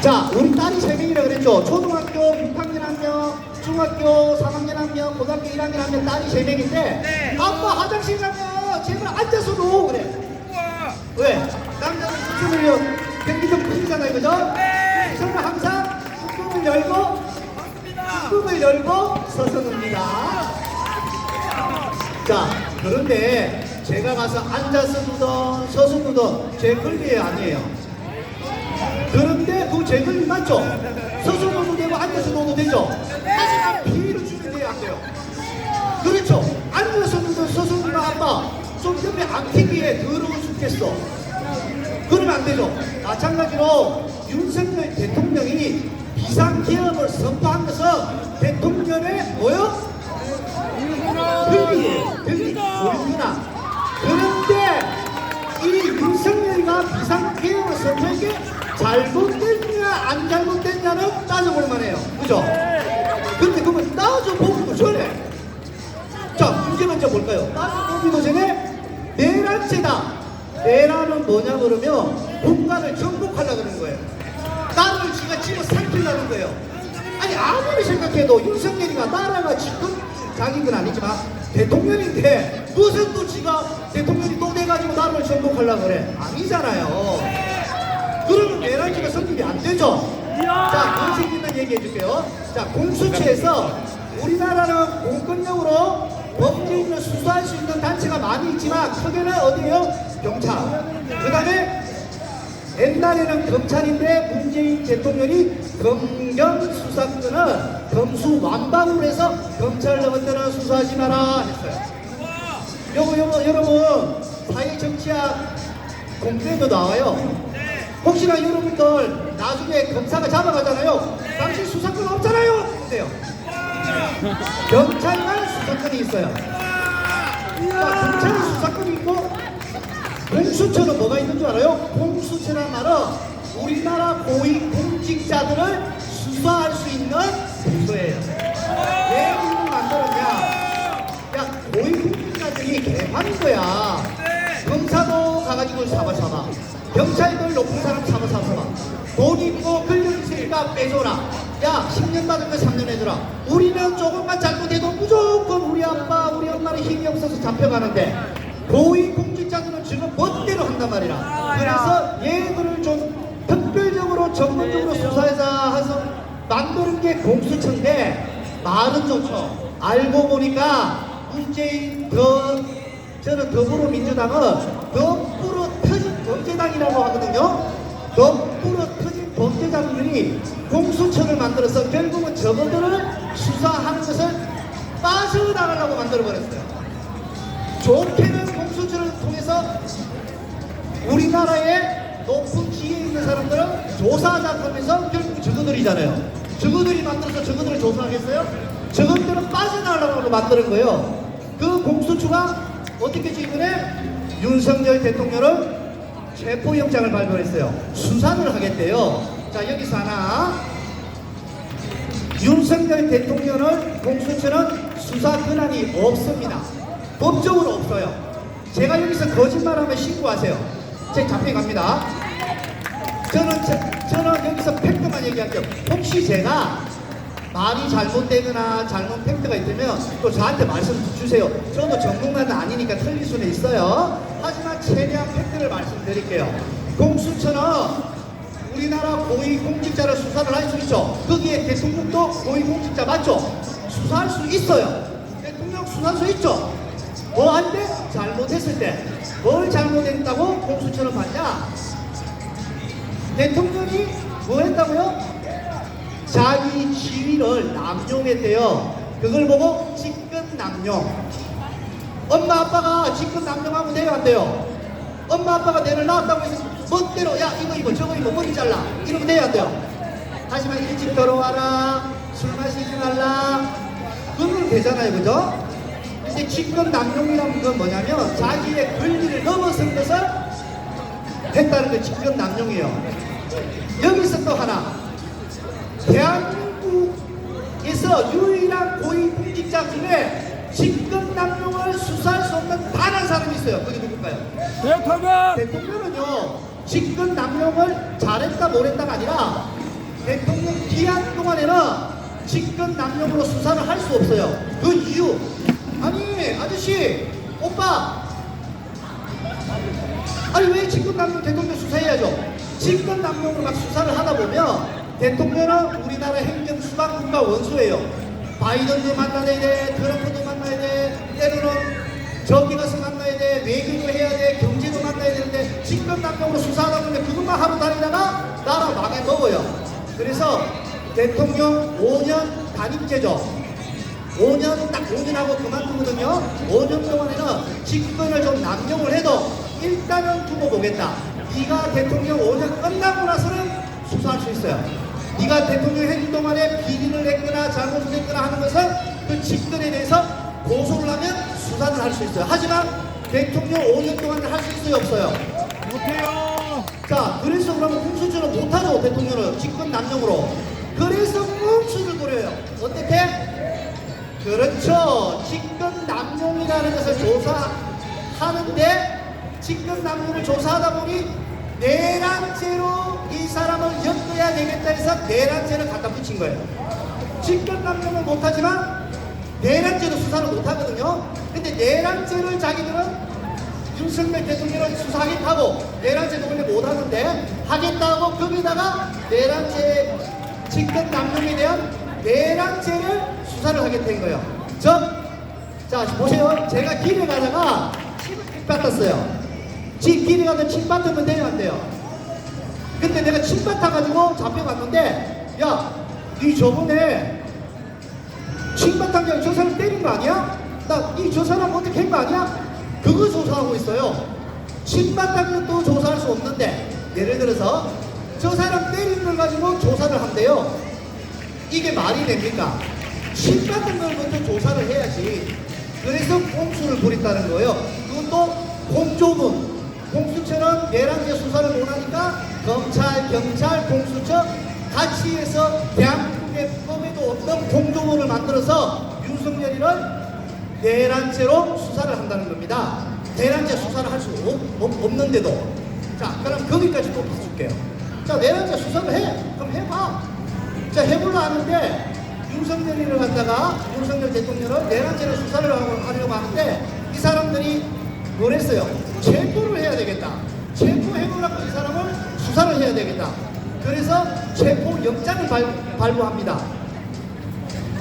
자, 우리 딸이 3명이라 그랬죠. 초등학교 6학년 1명, 중학교 3학년 1명, 고등학교 1학년 1명, 딸이 3명인데 네. 아빠 화장실 가면 제발 앉아서 놓 그래. 우와. 왜? 남자는 수준을요 경기 좀 풀리잖아요, 그죠? 네. 저는 항상 뚜껑을 열고 맞습니다. 뚜껑을 열고 서서 놉니다. 자, 그런데 제가 가서 앉아서 누던 서서 누던 제 권리 아니에요. 그런데 그 제 권리 맞죠? 서서 놓도 되고 앉아서 놓도 되죠? 하지만 피해를 주면 돼요, 안 돼요? 그렇죠. 앉아서 누던 서서 누던 아빠 좀 옆에 안 튀기에 더러워 죽겠어. 그러면 안 되죠. 마찬가지로 윤석열 대통령이 비상계엄을 선포한 것은 대통령의 뭐요? 권리예요. 권리. 권리나. 그런데 이 윤석열이가 비상계엄을 선포한 게 잘못됐냐 안 잘못됐냐는 따져볼 만해요. 그죠? 근데 그러면 따져보기도 전에 자, 문제 먼저 볼까요? 따져보기도 전에 내란죄다. 내란은 뭐냐 그러면 국가를 정복하려고 그러는 거예요. 나라를 지가 집어삼키려는 거예요. 아니 아무리 생각해도 윤석열이가 나라가 지금 자기는 아니지만 대통령인데 무슨 또 지가 대통령이 또 돼가지고 나라를 정복하려고 그래. 아니잖아요. 그러면 내란죄가 성립이 안 되죠. 자, 그 책임은 얘기해 줄게요. 자, 공수처에서 우리나라는 공권력으로 범죄인을 수사할 수 있는 단체가 많이 있지만 크게는 어디예요? 경찰. 그 다음에 옛날에는 검찰인데 문재인 대통령이 검경수사권을 검수완박으로 해서 검찰 너희들은 수사하지 마라 했어요. 여러분 사회정치학 공부에도 나와요. 혹시나 여러분들 나중에 검사가 잡아가잖아요. 당신 수사권 없잖아요. 어때요? 경찰만 수사권이 있어요. 자, 경찰이 수사권이 있고 공수처는 뭐가 있는 줄 알아요? 공수처란 말은 우리나라 고위 공직자들을 수사할 수 있는 부서예요. 왜 이걸 만들었냐? 야, 고위 공직자들이 개판인 거야. 검사도 가가지고 잡아. 경찰들 높은 사람 잡아. 돈 있고 권력 있으니까 빼줘라. 야, 10년 받은 거 3년 해줘라. 우리는 조금만 잘못해도 무조건 우리 아빠 우리 엄마는 힘이 없어서 잡혀가는데 고위 공직자들은 지금 멋대로 한단 말이라. 그래서 얘들을 좀 특별적으로 전문적으로 수사해서 만드는 게 공수처인데 말은 좋죠. 알고 보니까 문재인 저는 더불어민주당은 덤불어 터진 범죄당이라고 하거든요. 덤불어 터진 범죄자들이 공수처를 만들어서 결국은 저것들을 수사하는 것을 빠져나가려고 만들어버렸어요. 좋게는 공수처를 통해서 우리나라의 높은 지위에 있는 사람들은 조사하자 하면서 결국 저거들이잖아요. 저거들이 만들어서 저거들을 조사하겠어요? 저것들은 빠져나가려고 만드는 거예요. 그 공수처가 어떻게 이번에 윤석열 대통령을 체포영장을 발부했어요. 수사를 하겠대요. 자, 여기서 하나. 윤석열 대통령을 공수처는 수사 권한이 없습니다. 법적으로 없어요. 제가 여기서 거짓말하면 신고하세요. 제 잡혀갑니다. 저는 여기서 팩트만 얘기할게요. 혹시 제가 말이 잘못되거나 잘못 팩트가 있다면 또 저한테 말씀 주세요. 저도 전문가는 아니니까 틀릴 수는 있어요. 하지만 최대한 팩트를 말씀드릴게요. 공수처는 우리나라 고위공직자를 수사를 할 수 있죠. 거기에 대통령도 고위공직자 맞죠? 수사할 수 있어요. 대통령 수사할 수 있죠. 뭐 할 때? 잘못했을 때. 뭘 잘못했다고 공수처를 받냐? 대통령이 뭐 했다고요? 자기 지위를 남용했대요. 그걸 보고 직권남용. 엄마 아빠가 직권남용하면 돼요, 안 돼요? 엄마 아빠가 내를 낳았다고 해서 멋대로 야 이거 저거 머리 잘라 이러면 돼요, 안 돼요? 하지만 일찍 들어와라, 술 마시지 말라, 그러면 되잖아요, 그죠? 근데 직권남용이라는 건 뭐냐면 자기의 권리를 넘어선 것을 했다는 게 직권남용이에요. 여기서 또 하나. 대한민국에서 유일한 고위공직자 중에 직권남용을 수사할 수 없는 단 한 사람이 있어요. 그게 누굴까요? 대통령! 대통령은요 직권남용을 잘했다 못했다가 아니라 동안에는 직권남용으로 수사를 할 수 없어요. 그 이유, 아니 아저씨, 오빠, 아니 왜 직권남용 대통령 수사해야죠? 직권남용으로 막 수사를 하다 보면 대통령은 우리나라 행정수반국가 원수예요. 바이든도 만나야 돼, 트럼프도 만나야 돼, 때로는 저기 가서 만나야 돼, 외교도 해야 돼, 경제도 만나야 되는데 직권남용으로 수사하다 보면 그것만 하고 다니다가 나라 망해먹어요. 그래서 대통령 5년 단임제죠. 5년 딱 5년 하고 그만두거든요. 5년 동안에는 직권을 좀 남용을 해도 일단은 두고 보겠다. 네가 대통령 5년 끝나고 나서는 수사할 수 있어요. 네가 대통령 행위 동안에 비리를 했거나 잘못을 했거나 하는 것은 그 직권에 대해서 고소를 하면 수사를 할 수 있어요. 하지만 대통령 5년 동안은 할 수 있어요, 없어요? 못해요. 자, 그래서 그러면 공수처는 못하죠, 대통령은 직권 남용으로. 그래서 꼼수를 부려요. 어떻게? 그렇죠. 직권 남용이라는 것을 조사하는데 직권 남용을 조사하다 보니 내란죄로 이 사람을 엮어야 되겠다 해서 내란죄를 갖다 붙인 거예요. 직권 남용은 못하지만 내란죄도 수사를 못하거든요. 근데 내란죄를 자기들은 윤석열 대통령을 수사하겠다고 내란죄도 원래 못하는데 하겠다고 거기다가 내란죄 직권 남용에 대한 내란죄를 수사를 하겠다는 거예요. 자 보세요. 제가 길에 가다가 침을 받았어요. 길에 가다 침 받으면 돼요, 안 돼요? 근데 내가 침 받아가지고 잡혀갔는데, 야, 니 저번에 침 받은 게 저 사람 때린 거 아니야? 저 사람 어떻게 한 거 아니야? 그거 조사하고 있어요. 침 받은 것도 조사할 수 없는데, 예를 들어서 저 사람 때린 걸 가지고 조사를 한대요. 이게 말이 됩니까? 침 받은 걸 먼저 조사를 해야지. 그래서 공수를 부렸다는 거예요. 그것도 공조문. 공수처는 내란죄 수사를 못하니까 검찰, 경찰, 공수처 같이 해서 대한민국의 법에도 없는 공조문을 만들어서 윤석열이를 내란죄로 수사를 한다는 겁니다. 내란죄 수사를 할 수 없는데도. 자, 그럼 거기까지 또 봐줄게요. 자, 내란죄 수사를 해. 그럼 해봐. 자, 해보려 하는데 윤석열이를 갖다가 윤석열 대통령을 내란죄로 수사를 하려고 하는데 이 사람들이 뭘 했어요? 체포를 해야 되겠다. 체포해보라고 이 사람을 수사를 해야 되겠다. 그래서 체포영장을 발부합니다.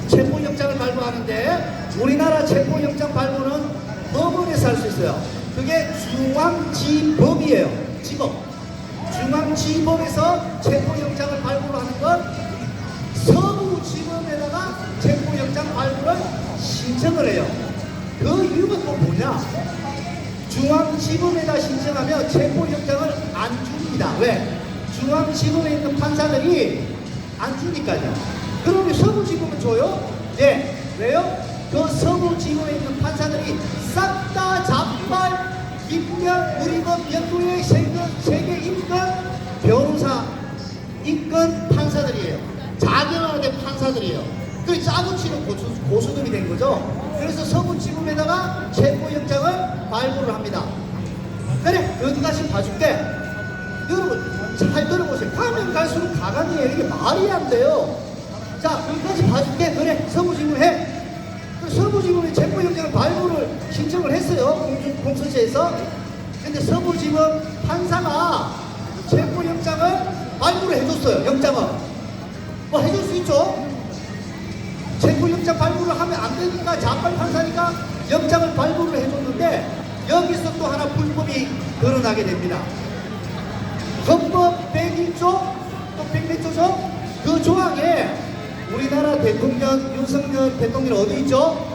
체포영장을 발부하는데 우리나라 체포영장 발부는 법원에서 할 수 있어요. 그게 중앙지법이에요. 지법. 중앙지법에서 체포영장을 발부를 하는 건 서부지법에다가 체포영장 발부를 신청을 해요. 그 이유가 또 뭐냐? 중앙지법에다 신청하면 체포영장을 안 줍니다. 왜? 중앙지법에 있는 판사들이 안 주니까요. 그러면 서부지법은 줘요? 네. 왜요? 그 서부지법에 있는 판사들이 싹 다 잡발, 임명, 우리법, 연구의 세계 인권, 변호사, 인권 판사들이에요. 자격하게 판사들이에요. 그 짜고 치는 고수들이 된 거죠. 그래서 서부지법에다가 체포영장을 발부를 합니다. 그래, 여기까지 봐줄게. 여러분 잘 들어보세요. 가면 갈수록 가관이에요. 이게 말이 안 돼요. 자, 여기까지 봐줄게. 그래, 서부지법 해. 그 서부지법에 체포영장을 발부를 신청을 했어요. 공수처에서. 근데 서부지법 판사가 체포영장을 발부를 해줬어요. 영장을. 뭐 해줄 수 있죠. 체포영장 발부를 하면 안 되니까 자발 판사니까 영장을 발부를 해줬는데 여기서 또 하나 불법이 드러나게 됩니다. 헌법 101조 또 100조죠? 그 조항에 우리나라 대통령 윤석열 대통령 어디 있죠?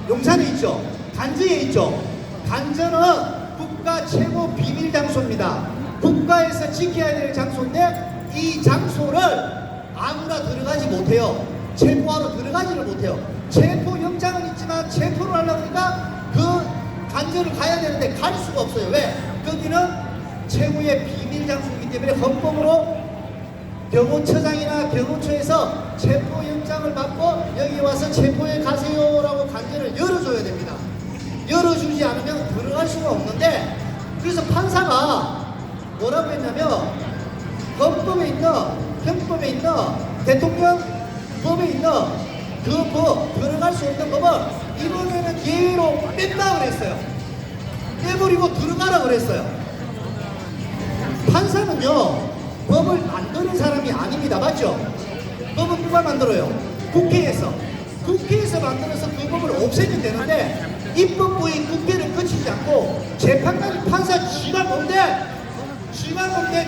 용산에 있죠. 간저에 있죠. 간저는 국가 최고 비밀 장소입니다. 국가에서 지켜야 될 장소인데 이 장소를 아무나 들어가지 못해요. 체포하러 들어가지를 못해요. 체포영장은 있지만 체포를 하려고 하니까 그 간저를 가야 되는데 갈 수가 없어요. 왜? 거기는 최고의 비밀 장소이기 때문에 헌법으로 경호처장이나 경호처에서 체포영장을 받고 여기 와서 체포해 가세요라고 간저를 열어줘야 됩니다. 열어주지 않으면 들어갈 수가 없는데 그래서 판사가 뭐라고 했냐면 헌법에 있는 대통령 법에 있는 그 법, 들어갈 수 없는 법을 이번에는 예외로 뺀다 그랬어요. 빼버리고 들어가라 그랬어요. 판사는요, 법을 만드는 사람이 아닙니다. 맞죠? 법은 누가 만들어요? 국회에서. 국회에서 만들어서 그 법을 없애면 되는데, 입법부의 국회를 거치지 않고 재판관이 판사 쥐가 뭔데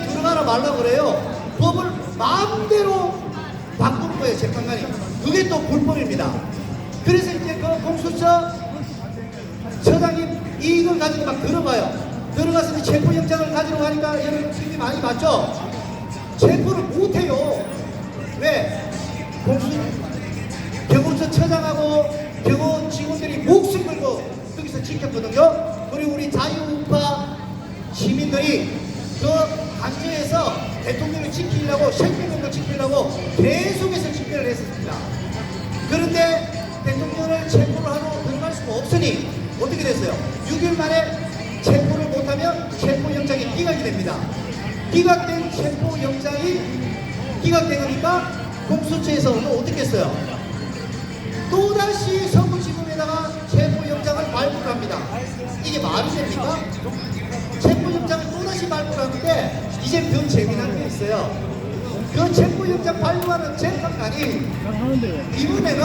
들어가라 말라 그래요. 법을 마음대로 바꾸는 거예요, 재판관이. 그게 또 불법입니다. 그래서 이제 그 공수처 처장이 이걸 가지고 막 들어가요. 들어가서 체포영장을 가지러 가니까 여러분 TV 많이 봤죠? 체포를 못해요. 왜? 경호처 처장하고 경호 직원들이 목숨 걸고 거기서 지켰거든요. 그리고 우리 자유우파 시민들이 그 강제에서 대통령을 지키려고, 생명을 지키려고 계속해서 집회를 했습니다. 그런데 대통령을 체포를 하러 들어갈 수가 없으니 어떻게 됐어요? 6일 만에 체포를 못하면 체포영장이 기각이 됩니다. 기각된 체포영장이 기각되니까 공수처에서는 어떻게 했어요? 또다시 서구지검에다가 체포영장을 발부를 합니다. 이게 말이 됩니까? 체포영장을 또다시 발부를 하는데 이제 더 재미난 게 있어요. 그 체포영장 발부하는 재판관이 이번에는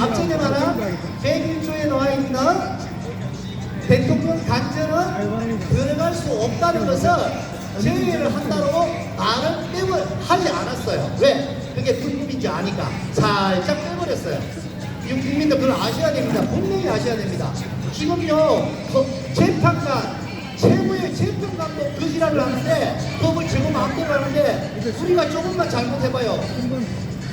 앞전에 말한 101조에 나와 있는 대통령 간전은 들어갈 수 없다는 것을 제외를 한다고 말을 하지 않았어요. 왜? 그게 불법인지 아니까 살짝 빼버렸어요. 국민들 그걸 아셔야 됩니다. 분명히 아셔야 됩니다. 지금요, 재판관, 최고의 재판관도 그 지랄을 하는데, 법을 제고 마음대로 하는데, 우리가 조금만 잘못해봐요.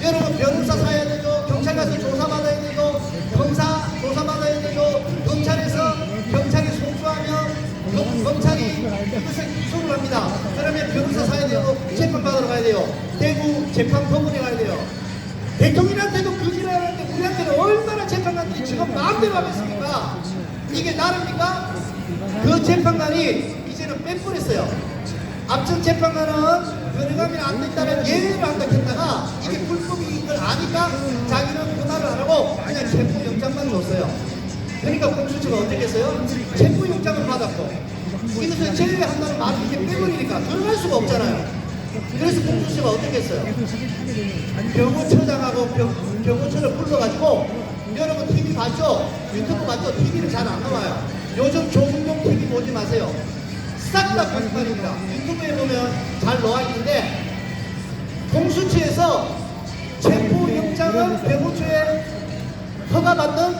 여러분, 변호사 사야 되죠. 경찰 가서 조사받아야 되죠. 검사 조사받아야 되죠. 경찰이 송수하면 검찰이 그것을 기소를 합니다. 그러면 변호사 사야 되고 재판받으러 가야 돼요. 대구 재판법원에 가야 돼요. 대통령한테도 그지랄하는데 우리한테는 얼마나 재판관들이 지금 마음대로 하겠습니까? 이게 나릅니까? 그 재판관이 이제는 빼버렸어요. 앞전 재판관은 변호감이 안 된다는 예외를 한다 했다가 이게 불법인 걸 아니까 자기는 그 말을 안 하고 그냥 체포영장만 줬어요. 그러니까 공수처가 어떻게 했어요? 체포영장을 받았고 이것을 제외한다는 말을 이렇게 빼버리니까 들어갈 수가 없잖아요. 그래서 공수처가 어떻게 했어요? 경호처장하고 경호처를 불러가지고, 여러분 TV 봤죠? 유튜브 봤죠? TV는 잘 안 나와요. 요즘 조승용 TV 보지 마세요. 싹 다 거짓말입니다. 유튜브에 보면 잘 나와 있는데, 공수처에서 체포영장을 경호처에 허가받는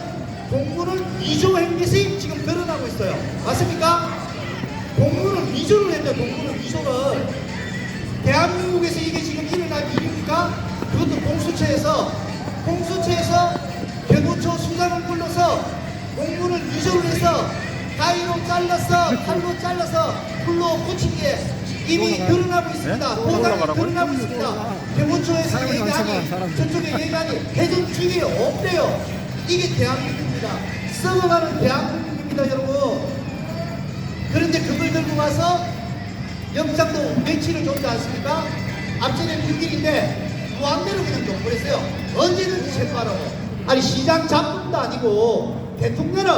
공문을 위조한 것이 지금 드러나고 있어요. 맞습니까? 공문을 위조를 했죠. 공문을 위조를. 대한민국에서 이게 지금 일어날 일입니까? 그것도 공수처에서 경호처 수장을 불러서 공문을 위조를 해서 가위로 잘라서 칼로 잘라서 불로 붙인 게 이미 드러나고 있습니다. 보상이 드러나고 있습니다. 경호처에서 얘기하니 저쪽에 얘기하니 해준 중에 없대요. 이게 대한민국입니다. 썩어가는 대한민국입니다, 여러분. 그런데 그걸 들고 와서 영장도 며칠을 줬지 않습니까? 앞전에 6일인데 무한대로 그냥 둬버렸어요. 언제든지 체포하라고. 아니, 시장 잡품도 아니고 대통령은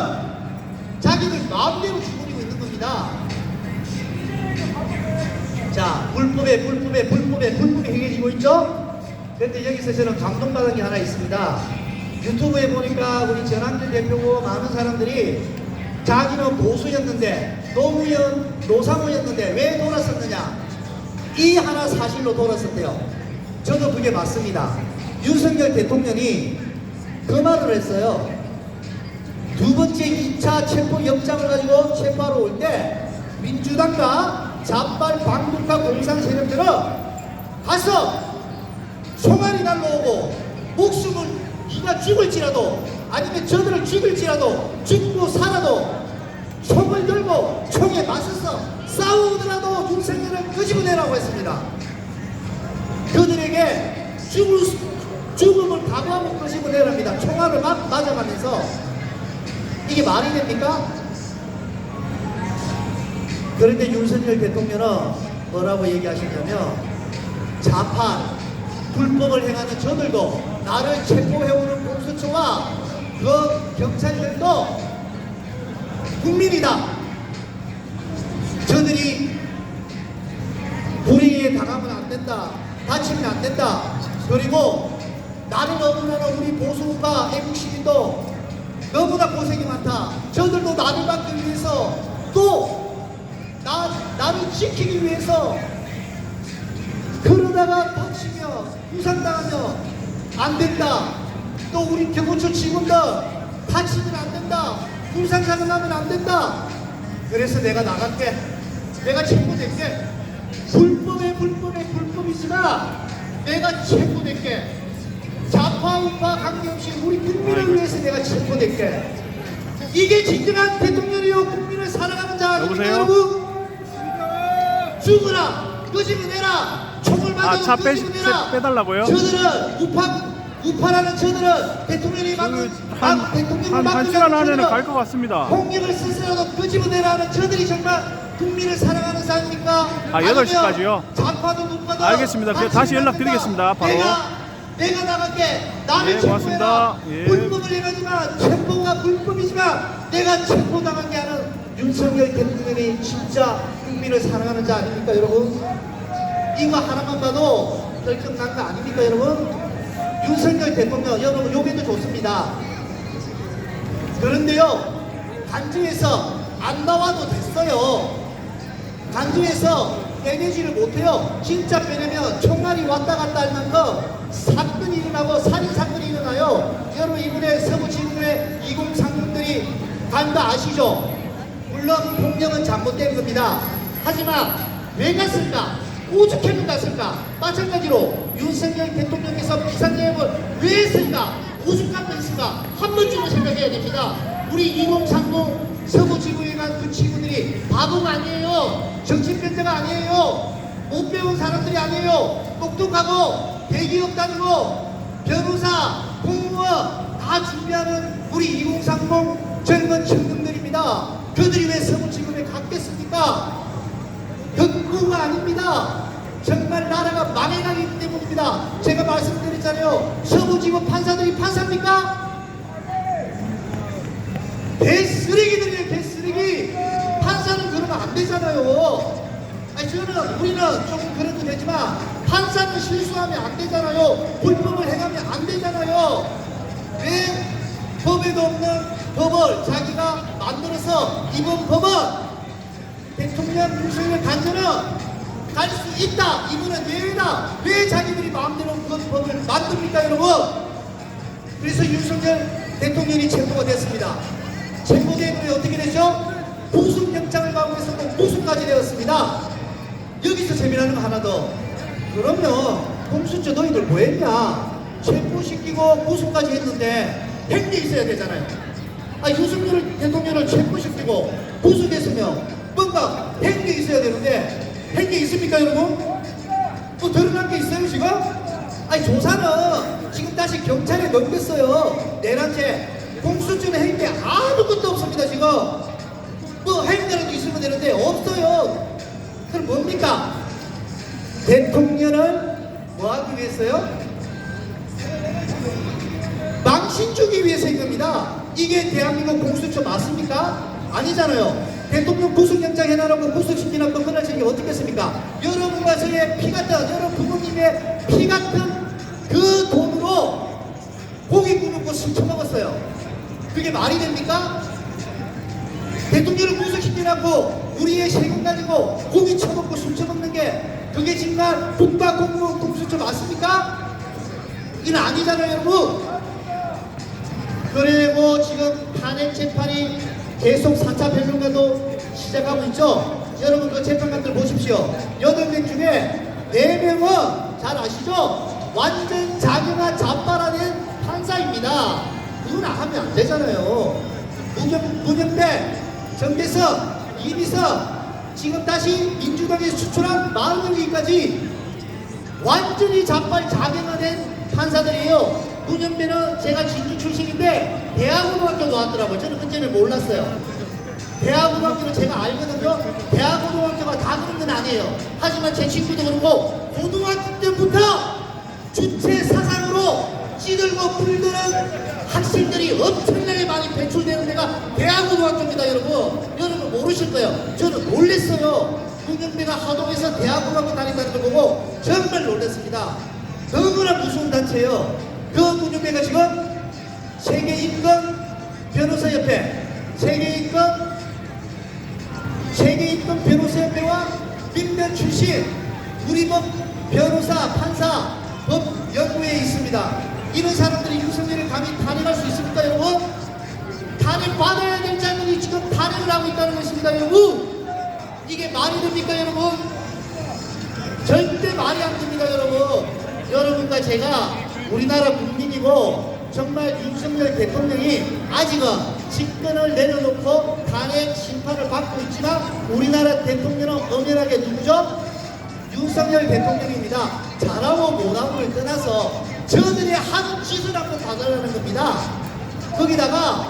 자기들 마음대로 주무리고 있는 겁니다. 자, 불법에 행해지고 있죠? 그런데 여기서 저는 감동받은 게 하나 있습니다. 유튜브에 보니까 우리 전한길 대표고 많은 사람들이 자기는 보수였는데 노사모였는데 왜 돌았었느냐, 이 하나 사실로 돌았었대요. 저도 그게 맞습니다. 윤석열 대통령이 그 말을 했어요. 두 번째 2차 체포영장을 가지고 체포하러 올 때 민주당과 좌빨 반국가 공산 세력들은 가서 총알이 날라오고 목숨을 네가 죽을지라도 아니면 저들을 죽일지라도 죽고 살아도 총을 들고 총에 맞서서 싸우더라도 윤석열을 끄집어내라고 했습니다. 그들에게 죽음을 각오하고 끄집어내랍니다. 총알을 맞아가면서. 이게 말이 됩니까? 그런데 윤석열 대통령은 뭐라고 얘기하시냐면, 좌파 불법을 행하는 저들도 나를 체포해오는 공수처와 그 경찰들도 국민이다. 저들이 불의에 당하면 안 된다. 다치면 안 된다. 그리고 나는 너무나 우리 보수파 애국시민도 너무나 고생이 많다. 저들도 나를 받기 위해서 또 나를 지키기 위해서 그러다가 다치며 부상당하면 안 된다. 또 우리 경호처 직원들 다치면 안 된다. 부상당하면 안 된다. 그래서 내가 나갈게. 내가 책무낼게. 불법이지만 내가 책무낼게. 좌파 우파 관계없이 우리 국민을 위해서 내가 책무낼게. 이게 진정한 대통령이요 국민을 사랑하는 자 아닙니까 여러분? 죽으라 끄집어내라 총을 받아 차 끄집어내라. 빼달라고요? 저들은 우파라는 저들은 대통령이 막는 대통령을 한 막는 시간 안에는 저들은 갈 것 같습니다. 공격을 스스로도 끄집어내라는 저들이 정말 국민을 사랑하는 사람입니까? 8시까지요? 좌파도 우파도 알겠습니다. 다시 연락드리겠습니다. 바로. 내가 나갈게. 나를 네, 체포해라. 고맙습니다. 예. 불법을 행하지만 체포가 불법이지만 내가 체포당하게 하는 윤석열 대통령이 진짜 국민을 사랑하는 자 아닙니까 여러분? 이거 하나만 봐도 결정난 거 아닙니까 여러분? 윤석열 대통령 여러분 요배도 좋습니다. 그런데요 간주에서 안 나와도 됐어요. 간주에서 빼내지를 못해요. 진짜 빼내면 총알이 왔다 갔다 할 만큼 사건이 일어나고 살인사건이 일어나요. 여러분 이번에 서부지구의 2030들이 간 거 아시죠? 물론 폭력은 잘못된 겁니다. 하지만 왜 갔을까? 오죽했는 갔을까? 마찬가지로 윤석열 대통령께서 비상계획을 왜 했을까? 오죽한 거 했을까? 한 번쯤은 생각해야 됩니다. 우리 2030 서부지구에 간 그 친구들이 바보가 아니에요. 정신병자가 아니에요. 못 배운 사람들이 아니에요. 똑똑하고 대기업 다니고 변호사, 공무원 다 준비하는 우리 2030 젊은 청년들입니다. 그들이 왜 서부지구에 갔겠습니까? 격구가 아닙니다. 정말 나라가 망해가기 때문입니다. 제가 말씀드렸잖아요. 서부지구 판사들이 판사입니까? 개쓰레기들이에요. 개쓰레기. 판사는 그러면 안 되잖아요. 아니 우리는 조금 그래도 되지만 판사는 실수하면 안 되잖아요. 불법을 행하면 안 되잖아요. 왜 법에도 없는 법을 자기가 만들어서 이번 법은 대통령 윤석열 간주는 갈 수 있다. 이분은 예외다. 왜 자기들이 마음대로 그 법을 만듭니까 여러분? 그래서 윤석열 대통령이 체포가 됐습니다. 체포된 후에 어떻게 되죠? 구속영장을 가고해서도 무속까지 되었습니다. 여기서 재미나는 거 하나 더. 그러면 공수처 너희들 뭐 했냐? 체포시키고 구속까지 했는데 행위 있어야 되잖아요. 윤석열 대통령을 체포시키고 구속했으면 뭔가 행위 있어야 되는데 행위 있습니까 여러분? 뭐 드러난 게 있어요 지금? 조사는 지금 다시 경찰에 넘겼어요. 내란죄. 공수처는 행위 아무것도 없습니다 지금. 뭐 행위라도 있으면 되는데 없어요. 그럼 뭡니까? 대통령을 뭐 하기 위해서요? 망신 주기 위해서인 겁니다. 이게 대한민국 공수처 맞습니까? 아니잖아요. 대통령 구속영장 해놔놓고 구속시키놓고 그날저녁에 어떻게 했습니까? 여러분과 저의 피 같은, 여러분 부모님의 피 같은 그 돈으로 고기 구우고 술 처먹었어요. 그게 말이 됩니까? 대통령을 구속시켜놓고 우리의 세금 가지고 고기 처먹고 술 처먹는 게 그게 정말 국가공무원 공수처 맞습니까? 이건 아니잖아요 여러분. 그리고 지금 탄핵 재판이 계속 4차 변론과도 시작하고 있죠. 여러분 그 재판관들 보십시오. 8명 중에 4명은 잘 아시죠? 완전 자경한 좌빨아낸 판사입니다. 그건 하면 안 되잖아요. 문영배, 정대석, 이미석 지금 다시 민주당에 수출한 40명까지 완전히 좌빨 자경화된 판사들이에요. 문현배는 제가 진주 출신인데 대학고등학교 나왔더라고요. 저는 그때는 몰랐어요. 대학고등학교는 제가 알거든요. 대학고등학교가 다 그런 건 아니에요. 하지만 제 친구도 그렇고 고등학교 때부터 있을 거예요. 저는 놀랬어요. 문영배가 하동에서 대학원하고 다닌다는 걸 보고 정말 놀랐습니다. 너무나 무서운 단체예요. 그 문영배가 지금 세계인권 변호사협회, 세계인권 변호사협회와 민변 출신 우리 법 변호사, 판사, 법 연구회에 있습니다. 이런 사람들이 윤석열을 감히 탄핵할 수 있습니까, 여러분? 탄핵 받아야 될 자들이 지금 탄핵을 하고 있다는 것입니다, 여러분. 이게 말이 됩니까, 여러분? 절대 말이 안 됩니다, 여러분. 여러분과 제가 우리나라 국민이고 정말 윤석열 대통령이 아직은 직권을 내려놓고 탄핵 심판을 받고 있지만 우리나라 대통령은 엄연하게 누구죠? 윤석열 대통령입니다. 잘하고 못하고를 떠나서 저들이 한 짓을 한번 받아라는 겁니다. 거기다가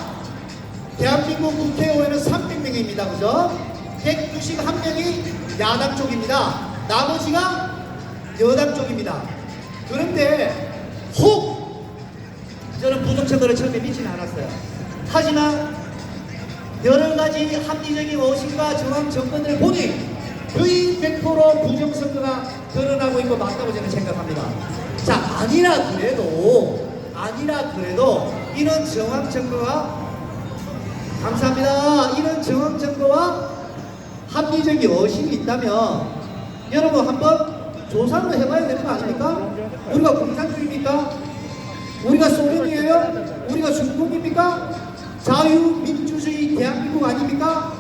대한민국 국회의원은 300명입니다. 그죠? 191명이 야당 쪽입니다. 나머지가 여당 쪽입니다. 그런데 혹 저는 부정선거를 처음에 믿지는 않았어요. 하지만 여러가지 합리적인 의심과 정황 정권을 보니 거의 100% 부정선거가 드러나고 있고 맞다고 저는 생각합니다. 자, 아니라 그래도 이런 정황 증거와 감사합니다. 이런 정황 증거와 합리적인 의심이 있다면 여러분 한번 조사를 해봐야 되는 거 아닙니까? 우리가 공산주의입니까? 우리가 소련이에요? 우리가 중국입니까? 자유민주주의 대한민국 아닙니까?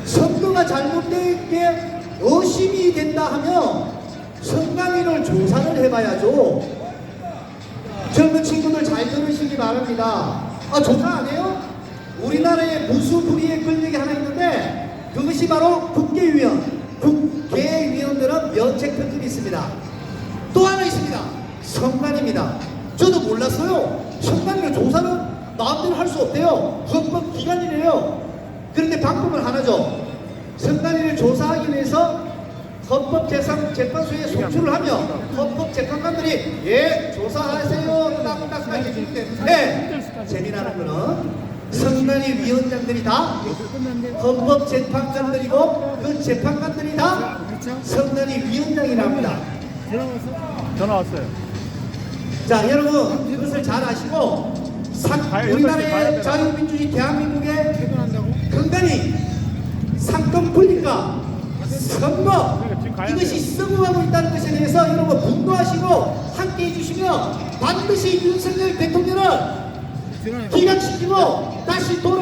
선거가 잘못되게 의심이 된다 하면 선관위를 조사를 해봐야죠. 젊은 친구들 잘 들으시기 바랍니다. 아, 조사 안 해요? 우리나라에 무수부리의 권력이 하나 있는데 그것이 바로 국회의원. 국회의원들은 면책특권이 있습니다. 또 하나 있습니다. 선관위입니다. 저도 몰랐어요. 선관위를 조사는 마음대로 할 수 없대요. 헌법기관이래요. 그런데 방법은 하나죠. 선관위를 조사하기 위해서 헌법재판소에 송출을 하면 헌법재판관들이 예 조사하세요 딱딱딱 해주기 때문에 재미나는 거는 선관위 위원장들이 다 헌법재판관들이고 그 재판관들이 다 선관위 위원장이랍니다. 전화 왔어요. 자, 여러분 그것을 잘 아시고 우리나라의 자유민주주의 대한민국의 건강이 상권분리가 선거 이것이 썩어가고 있다는 것에 대해서 여러분 분노하시고 함께 해주시면 반드시 윤석열 대통령을 기가 치고 다시 돌아